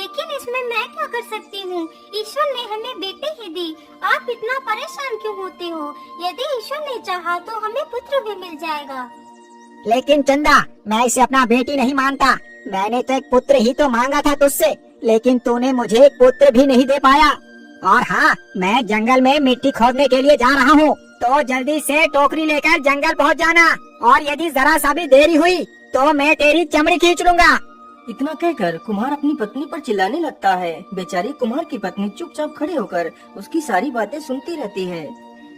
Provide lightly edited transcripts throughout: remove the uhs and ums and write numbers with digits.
लेकिन इसमें मैं क्या कर सकती हूँ? ईश्वर ने हमें बेटे ही दी। आप इतना परेशान क्यों होते हो? यदि ईश्वर ने चाहा तो हमें पुत्र भी मिल जाएगा। लेकिन चंदा, मैं इसे अपना बेटी नहीं मानता। मैंने तो एक पुत्र ही तो मांगा था तुझसे, लेकिन तूने मुझे एक पुत्र भी नहीं दे पाया। और हाँ, मैं जंगल में मिट्टी खोदने के लिए जा रहा हूँ, तो जल्दी से टोकरी लेकर जंगल पहुँच जाना। और यदि जरा सा भी देरी हुई तो मैं तेरी चमड़ी खींच लूंगा। इतना कहकर कुम्हार अपनी पत्नी पर चिल्लाने लगता है। बेचारी कुम्हार की पत्नी चुपचाप खड़े होकर उसकी सारी बातें सुनती रहती है।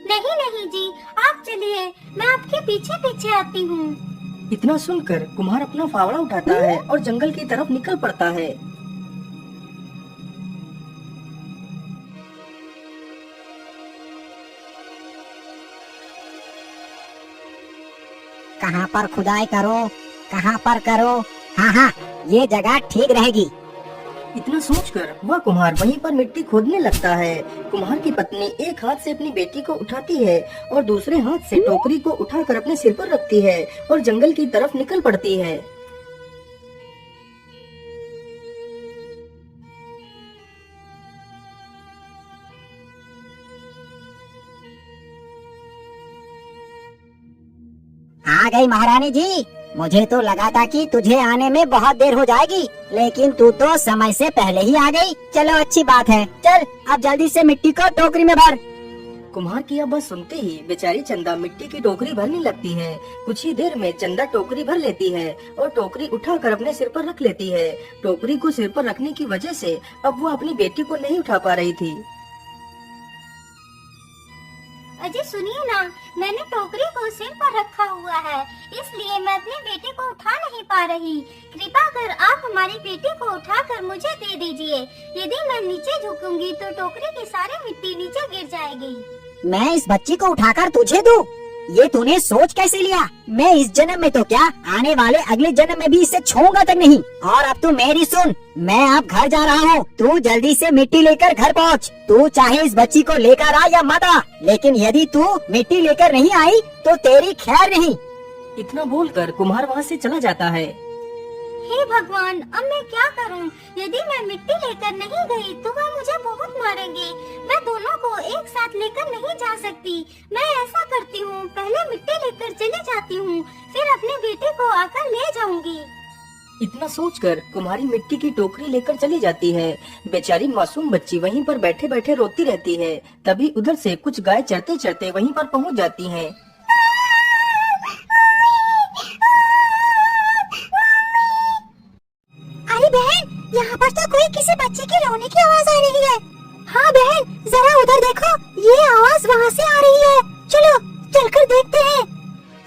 नहीं नहीं जी, आप चलिए, मैं आपके पीछे पीछे आती हूँ। इतना सुनकर कुम्हार अपना फावड़ा उठाता है और जंगल की तरफ निकल पड़ता है। कहाँ पर खुदाई करो, कहाँ पर करो? हाँ हाँ, ये जगह ठीक रहेगी। इतना सोचकर वह कुम्हार वहीं पर मिट्टी खोदने लगता है। कुम्हार की पत्नी एक हाथ से अपनी बेटी को उठाती है और दूसरे हाथ से टोकरी को उठाकर अपने सिर पर रखती है और जंगल की तरफ निकल पड़ती है। आ गई महारानी जी। मुझे तो लगा था कि तुझे आने में बहुत देर हो जाएगी, लेकिन तू तो समय से पहले ही आ गई। चलो अच्छी बात है, चल अब जल्दी से मिट्टी को टोकरी में भर। कुम्हार की यह बात सुनते ही बेचारी चंदा मिट्टी की टोकरी भरने लगती है। कुछ ही देर में चंदा टोकरी भर लेती है और टोकरी उठाकर अपने सिर पर रख लेती है। टोकरी को सिर पर रखने की वजह से अब वो अपनी बेटी को नहीं उठा पा रही थी। अजय सुनिए ना, मैंने टोकरी को सिर पर रखा हुआ है, इसलिए मैं अपने बेटे को उठा नहीं पा रही। कृपा कर आप हमारी बेटी को उठाकर मुझे दे दीजिए। यदि मैं नीचे झुकूंगी तो टोकरी की सारी मिट्टी नीचे गिर जाएगी। मैं इस बच्ची को उठाकर तुझे दूं? ये तूने सोच कैसे लिया? मैं इस जन्म में तो क्या, आने वाले अगले जन्म में भी इसे छूऊंगा तक नहीं। और अब तू मेरी सुन, मैं अब घर जा रहा हूँ। तू जल्दी से मिट्टी लेकर घर पहुँच। तू चाहे इस बच्ची को लेकर आ या मत आ, लेकिन यदि तू मिट्टी लेकर नहीं आई तो तेरी खैर नहीं। इतना बोलकर कुम्हार वहाँ से चला जाता है। हे भगवान, अब मैं क्या करूं? यदि मैं मिट्टी लेकर नहीं गई तो वह मुझे बहुत मारेंगे। मैं दोनों को एक साथ लेकर नहीं जा सकती। मैं ऐसा करती हूँ, पहले मिट्टी लेकर चली जाती हूँ, फिर अपने बेटे को आकर ले जाऊंगी। इतना सोचकर कुम्हारी मिट्टी की टोकरी लेकर चली जाती है। बेचारी मासूम बच्ची वहीं पर बैठे बैठे रोती रहती है। तभी उधर से कुछ गाय चरते चरते वहीं पर पहुँच जाती हैं। अरे बहन, यहाँ पर तो कोई किसी बच्चे की रोने की आवाज आ रही है। हाँ बहन, जरा उधर देखो, ये आवाज वहाँ से आ रही है। चलो चलकर देखते हैं।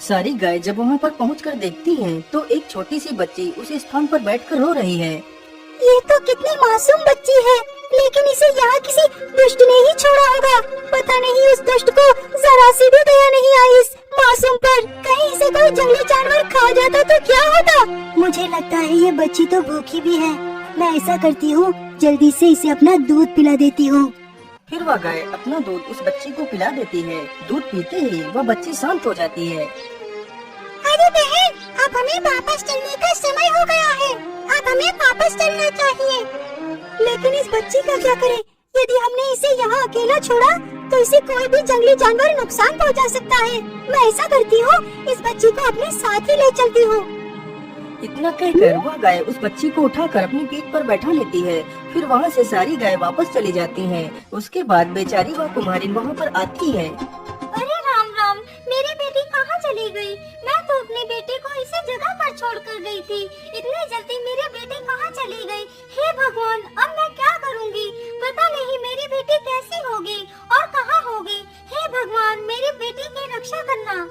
सारी गाय जब वहाँ पर पहुँचकर देखती हैं, तो एक छोटी सी बच्ची उस स्थान पर बैठकर रो रही है। ये तो कितनी मासूम बच्ची है, लेकिन इसे यहाँ किसी दुष्ट ने ही छोड़ा होगा। पता नहीं उस दुष्ट को जरा सी भी दया नहीं आई इस मासूम पर। कहीं इसे कोई जंगली जानवर खा जाता तो क्या होता? मुझे लगता है ये बच्ची तो भूखी भी है। मैं ऐसा करती हूँ, जल्दी से इसे अपना दूध पिला देती हूँ। फिर वह गाय अपना दूध उस बच्ची को पिला देती है। दूध पीते ही वह बच्ची शांत हो जाती है। अरे बहन, अब हमें वापस चलने का समय हो गया है। अब हमें वापस चलना चाहिए। लेकिन इस बच्ची का क्या करें? यदि हमने इसे यहाँ अकेला छोड़ा तो इसे कोई भी जंगली जानवर नुकसान पहुँचा सकता है। मैं ऐसा करती हूँ, इस बच्ची को अपने साथ ही ले चलती हूँ। इतना कहकर वह गाय उस बच्ची को उठाकर अपनी पीठ पर बैठा लेती है। फिर वहाँ से सारी गाय वापस चली जाती हैं। उसके बाद बेचारी वह कुम्हारिन वहाँ पर आती है। अरे राम राम, मेरी बेटी कहाँ चली गई? मैं तो अपने बेटे को इसी जगह पर छोड़कर गई थी। इतनी जल्दी मेरी बेटी कहाँ चली गई? हे भगवान, अब मैं क्या करूँगी? पता नहीं मेरी बेटी कैसी होगी और कहाँ होगी। हे भगवान, मेरी बेटी की रक्षा करना।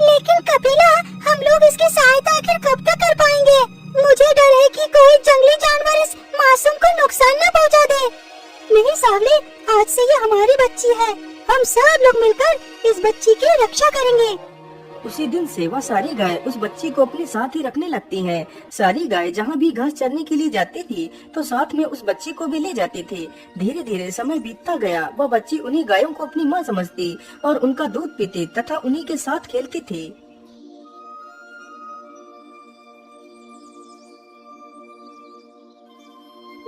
लेकिन कपिला, हम लोग इसकी सहायता आखिर कब तक कर पाएंगे? मुझे डर है कि कोई जंगली जानवर इस मासूम को नुकसान न पहुंचा दे। नहीं सावली, आज से ये हमारी बच्ची है। हम सब लोग मिलकर इस बच्ची की रक्षा करेंगे। उसी दिन से वह सारी गाय उस बच्ची को अपने साथ ही रखने लगती हैं। सारी गाय जहाँ भी घास चरने के लिए जाती थी तो साथ में उस बच्ची को भी ले जाती थी। धीरे धीरे समय बीतता गया। वह बच्ची उन्हीं गायों को अपनी माँ समझती और उनका दूध पीती तथा उन्हीं के साथ खेलती थी।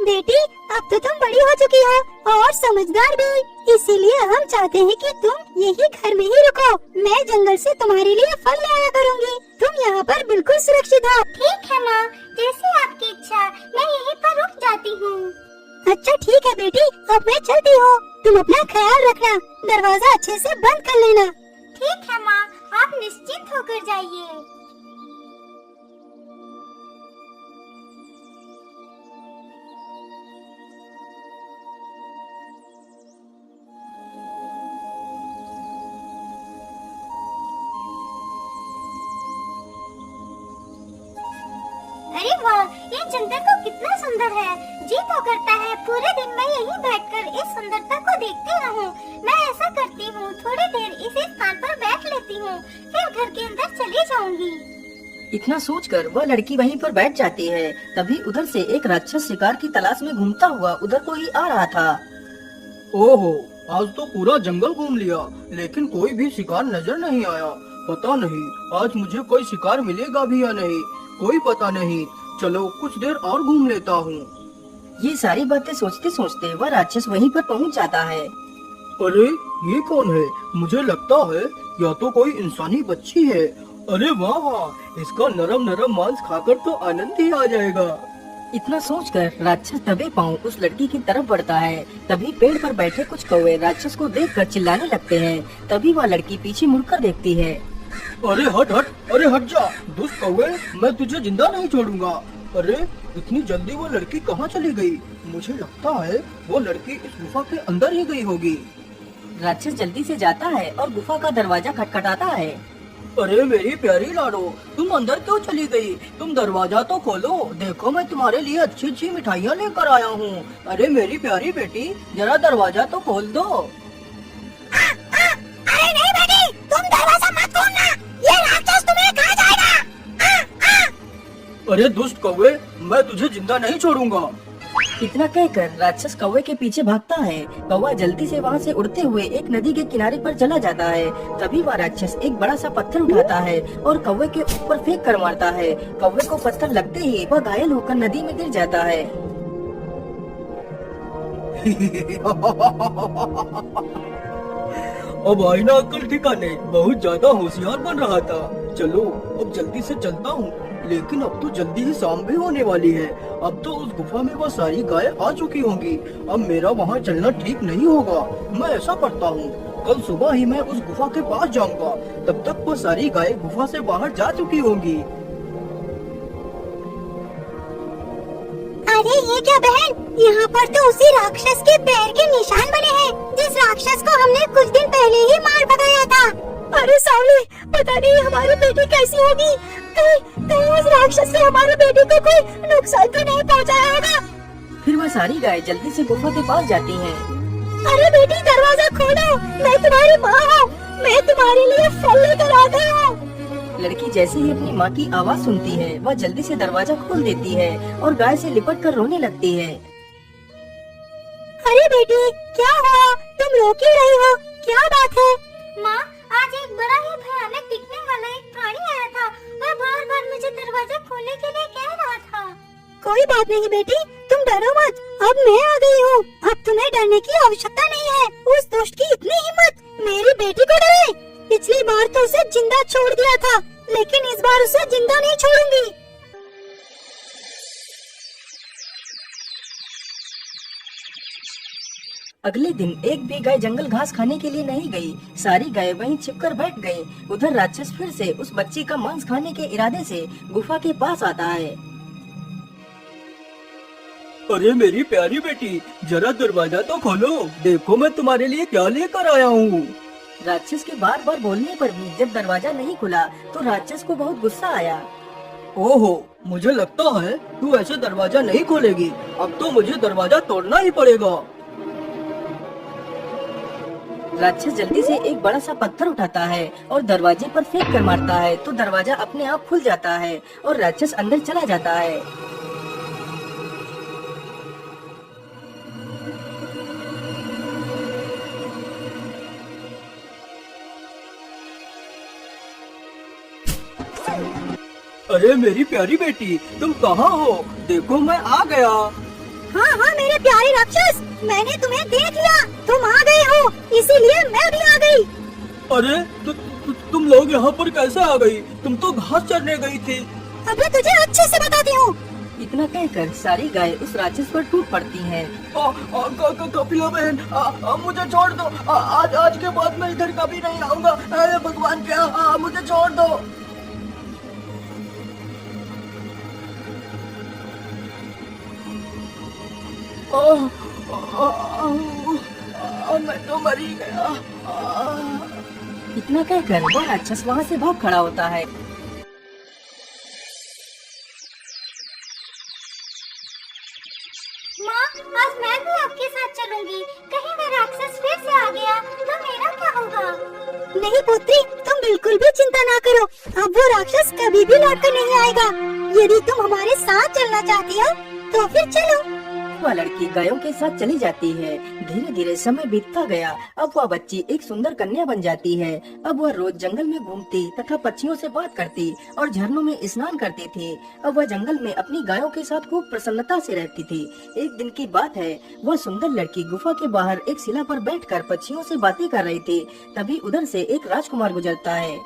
बेटी, अब तो तुम बड़ी हो चुकी हो और समझदार भी, इसीलिए हम चाहते हैं कि तुम यही घर में ही रुको। मैं जंगल से तुम्हारे लिए फल ले आया करूँगी। तुम यहाँ पर बिल्कुल सुरक्षित हो। ठीक है माँ, जैसे आपकी इच्छा, मैं यहीं पर रुक जाती हूँ। अच्छा ठीक है बेटी, अब मैं चलती हूँ। तुम अपना ख्याल रखना, दरवाजा अच्छे से बंद कर लेना। ठीक है माँ, आप निश्चिंत होकर जाइए। अरे वाह, ये जंगल तो कितना सुंदर है। जी तो करता है पूरे दिन मैं यहीं बैठकर इस सुंदरता को देखती रहूं। मैं ऐसा करती हूँ, थोड़ी देर इसी स्थान पर बैठ लेती हूँ, फिर घर के अंदर चली जाऊंगी। इतना सोचकर वह लड़की वहीं पर बैठ जाती है। तभी उधर से एक राक्षस शिकार की तलाश में घूमता हुआ उधर को ही आ रहा था। ओहो, आज तो पूरा जंगल घूम लिया लेकिन कोई भी शिकार नजर नहीं आया। पता नहीं आज मुझे कोई शिकार मिलेगा भी या नहीं, कोई पता नहीं। चलो कुछ देर और घूम लेता हूँ। ये सारी बातें सोचते सोचते वह राक्षस वहीं पर पहुंच जाता है। अरे ये कौन है? मुझे लगता है या तो कोई इंसानी बच्ची है। अरे वाह, इसका नरम नरम मांस खाकर तो आनंद ही आ जाएगा। इतना सोचकर राक्षस दबे पांव उस लड़की की तरफ बढ़ता है। तभी पेड़ पर बैठे कुछ कौवे राक्षस को देखकर चिल्लाने लगते हैं। तभी वह लड़की पीछे मुड़कर देखती है। अरे हट हट, अरे हट जा दुष्ट कौवे, मैं तुझे जिंदा नहीं छोड़ूंगा। अरे इतनी जल्दी वो लड़की कहाँ चली गई? मुझे लगता है वो लड़की इस गुफा के अंदर ही गई होगी। राक्षस जल्दी से जाता है और गुफा का दरवाजा खटखटाता है। अरे मेरी प्यारी लाडो, तुम अंदर क्यों चली गई? तुम दरवाजा तो खोलो, देखो मैं तुम्हारे लिए अच्छी अच्छी मिठाइयाँ लेकर आया हूँ। अरे मेरी प्यारी बेटी, जरा दरवाजा तो खोल दो। अरे नहीं बेटी, तुम दरवाजा मत खोलना, ये राक्षस तुम्हें खा जाएगा। अरे दुष्ट कौवे, मैं तुझे जिंदा नहीं छोड़ूंगा। इतना कहकर राक्षस कौवे के पीछे भागता है। कौवा जल्दी से वहाँ से उड़ते हुए एक नदी के किनारे पर चला जाता है। तभी वह राक्षस एक बड़ा सा पत्थर उठाता है और कौवे के ऊपर फेंक कर मारता है। कौवे को पत्थर लगते ही वह घायल होकर नदी में गिर जाता है। अब आई ना अक्ल ठिकाने, बहुत ज्यादा होशियार बन रहा था। चलो अब जल्दी से चलता हूँ, लेकिन अब तो जल्दी ही शाम भी होने वाली है। अब तो उस गुफा में वह सारी गाय आ चुकी होंगी। अब मेरा वहाँ चलना ठीक नहीं होगा। मैं ऐसा करता हूँ, कल सुबह ही मैं उस गुफा के पास जाऊंगा। तब तक वो सारी गाय गुफा से बाहर जा चुकी होंगी। अरे ये क्या बहन, यहाँ पर तो उसी राक्षस के पैर के निशान बने हैं, जिस राक्षस को हमने कुछ दिन पहले ही मार भगाया था। अरे सावली, पता नहीं हमारी बेटी कैसी होगी। कहीं उस राक्षस से हमारे बेटी को कोई नुकसान तो नहीं पहुँचाया होगा। फिर वह सारी गाय जल्दी से गुफा के पास जाती हैं। अरे बेटी, दरवाजा खोलो, मैं तुम्हारी माँ हूँ, मैं तुम्हारे लिए फल लेकर आ गई हूँ। लड़की जैसे ही अपनी माँ की आवाज सुनती है, वह जल्दी से दरवाजा खोल देती है और गाय से लिपट कर रोने लगती है। अरे बेटी, क्या हुआ? तुम रो क्यों रही हो? क्या बात है? माँ, आज एक बड़ा ही भयानक दिखने वाला एक प्राणी आया था। वह बार-बार मुझे दरवाजा खोलने के लिए कह रहा था। कोई बात नहीं बेटी, तुम डरो मत, अब मैं आ गई हूँ। अब तुम्हें डरने की आवश्यकता नहीं है। उस दुष्ट की इतनी हिम्मत, मेरी बेटी को डरे। पिछली बार तो उसे जिंदा छोड़ दिया था, लेकिन इस बार उसे जिंदा नहीं छोड़ूंगी। अगले दिन एक भी गाय जंगल घास खाने के लिए नहीं गई। सारी गाय वहीं छिपकर बैठ गई। उधर राक्षस फिर से उस बच्ची का मांस खाने के इरादे से गुफा के पास आता है। अरे मेरी प्यारी बेटी, जरा दरवाजा तो खोलो, देखो मैं तुम्हारे लिए क्या लेकर आया हूँ। राक्षस के बार बार बोलने पर भी जब दरवाजा नहीं खुला तो राक्षस को बहुत गुस्सा आया। ओहो, मुझे लगता है तू ऐसे दरवाजा नहीं खोलेगी। अब तो मुझे दरवाजा तोड़ना ही पड़ेगा। राक्षस जल्दी से एक बड़ा सा पत्थर उठाता है और दरवाजे पर फेंक कर मारता है तो दरवाजा अपने आप खुल जाता है और राक्षस अंदर चला जाता है। अरे मेरी प्यारी बेटी, तुम कहाँ हो? देखो मैं आ गया। हाँ हाँ मेरे प्यारे राक्षस, मैंने तुम्हें देख लिया, तुम आ गए हो, इसीलिए मैं भी आ गई। अरे तुम लोग यहाँ पर कैसे आ गई? तुम तो घास चरने गई थी। अभी तुझे अच्छे से बताती हूँ। इतना कहकर सारी गाय उस राक्षस पर टूट पड़ती हैं। कपिला बहन, मुझे छोड़ दो। आज के बाद मैं इधर कभी नहीं आऊँगा। अरे भगवान क्या, मुझे छोड़ दो। मैं तो मरी गया। इतना कहकर वह राक्षस वहाँ से भाग खड़ा होता है। माँ, आज मैं भी आपके साथ चलूंगी। कहीं मैं राक्षस फिर से आ गया तो मेरा क्या होगा? नहीं पुत्री, तुम बिल्कुल भी चिंता ना करो। अब वो राक्षस कभी भी लौट कर नहीं आएगा। यदि तुम हमारे साथ चलना चाहती हो तो फिर चलो। वह लड़की गायों के साथ चली जाती है। धीरे धीरे समय बीतता गया। अब वह बच्ची एक सुंदर कन्या बन जाती है। अब वह रोज जंगल में घूमती तथा पक्षियों से बात करती और झरनों में स्नान करती थी। अब वह जंगल में अपनी गायों के साथ खूब प्रसन्नता से रहती थी। एक दिन की बात है, वह सुंदर लड़की गुफा के बाहर एक शिला पर बैठकर पक्षियों से बातें कर रही थी। तभी उधर से एक राजकुमार गुजरता है।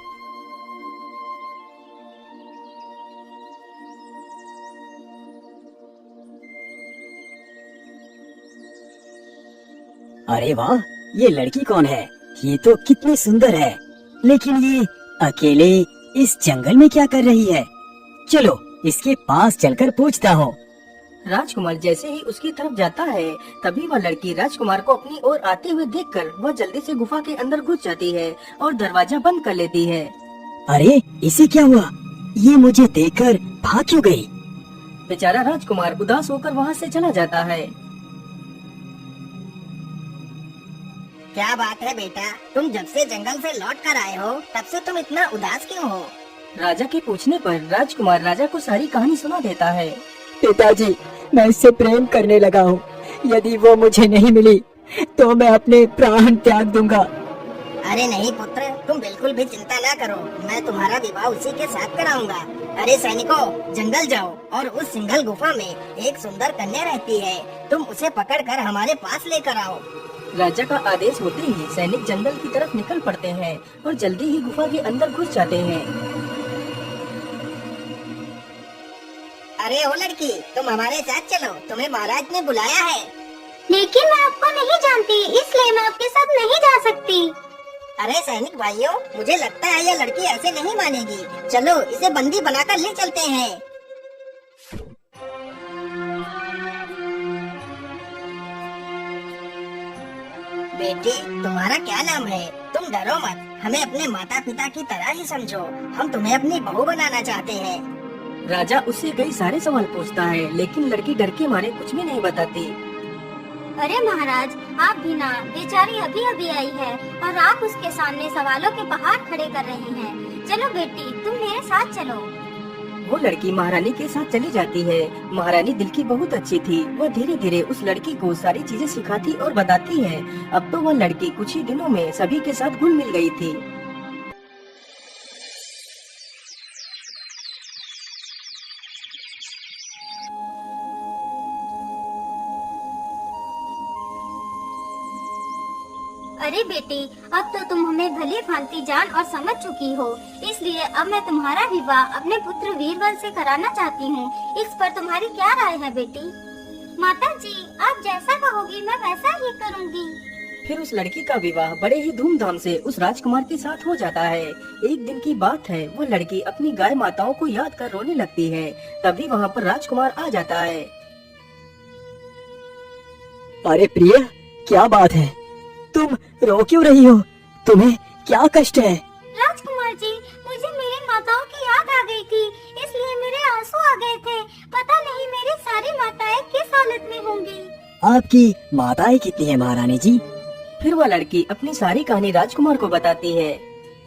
अरे वाह, ये लड़की कौन है? ये तो कितनी सुंदर है, लेकिन ये अकेले इस जंगल में क्या कर रही है? चलो इसके पास चलकर पूछता हूँ। राजकुमार जैसे ही उसकी तरफ जाता है, तभी वह लड़की राजकुमार को अपनी ओर आते हुए देखकर वह जल्दी से गुफा के अंदर घुस जाती है और दरवाजा बंद कर लेती है। अरे इसे क्या हुआ? ये मुझे देखकर भाग क्यों गई? बेचारा राजकुमार उदास होकर वहाँ से चला जाता है। क्या बात है बेटा, तुम जब से जंगल से लौट कर आए हो तब से तुम इतना उदास क्यों हो? राजा के पूछने पर राजकुमार राजा को सारी कहानी सुना देता है। पिताजी, मैं इससे प्रेम करने लगा हूँ। यदि वो मुझे नहीं मिली तो मैं अपने प्राण त्याग दूंगा। अरे नहीं पुत्र, तुम बिल्कुल भी चिंता ना करो, मैं तुम्हारा विवाह उसी के साथ कराऊंगा। अरे सैनिकों, जंगल जाओ और उस सिंघल गुफा में एक सुंदर कन्या रहती है, तुम उसे पकड़कर हमारे पास लेकर आओ। राजा का आदेश होते ही सैनिक जंगल की तरफ निकल पड़ते हैं और जल्दी ही गुफा के अंदर घुस जाते हैं। अरे ओ लड़की, तुम हमारे साथ चलो, तुम्हें महाराज ने बुलाया है। लेकिन मैं आपको नहीं जानती, इसलिए मैं आपके साथ नहीं जा सकती। अरे सैनिक भाइयों, मुझे लगता है यह लड़की ऐसे नहीं मानेगी। चलो इसे बंदी बनाकर ले चलते हैं। बेटी, तुम्हारा क्या नाम है? तुम डरो मत, हमें अपने माता पिता की तरह ही समझो। हम तुम्हें अपनी बहू बनाना चाहते हैं। राजा उससे कई सारे सवाल पूछता है, लेकिन लड़की डर के मारे कुछ भी नहीं बताती। अरे महाराज, आप भी ना, बेचारी अभी अभी आई है और आप उसके सामने सवालों के पहाड़ खड़े कर रही हैं। चलो बेटी, तुम मेरे साथ चलो। वो लड़की महारानी के साथ चली जाती है। महारानी दिल की बहुत अच्छी थी। वह धीरे धीरे उस लड़की को सारी चीजें सिखाती और बताती है। अब तो वह लड़की कुछ ही दिनों में सभी के साथ घुल मिल गई थी। अरे बेटी, अब तो तुम हमें भली भांति जान और समझ चुकी हो, इसलिए अब मैं तुम्हारा विवाह अपने पुत्र वीरबल से कराना चाहती हूँ। इस पर तुम्हारी क्या राय है बेटी? माता जी, आप जैसा कहोगी मैं वैसा ही करूँगी। फिर उस लड़की का विवाह बड़े ही धूमधाम से उस राजकुमार के साथ हो जाता है। एक दिन की बात है, वो लड़की अपनी गाय माताओं को याद कर रोने लगती है। तभी वहाँ पर राजकुमार आ जाता है। अरे प्रिय, क्या बात है? तुम रो क्यों रही हो? तुम्हें क्या कष्ट है? राजकुमार जी, मुझे मेरी माताओं की याद आ गई थी, इसलिए मेरे आंसू आ गए थे। पता नहीं मेरी सारी माताएं किस हालत में होंगी। आपकी माताएं कितनी है महारानी जी? फिर वह लड़की अपनी सारी कहानी राजकुमार को बताती है।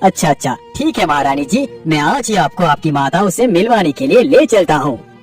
अच्छा अच्छा, ठीक है महारानी जी, मैं आज ही आपको आपकी माताओं से मिलवाने के लिए ले चलता हूँ।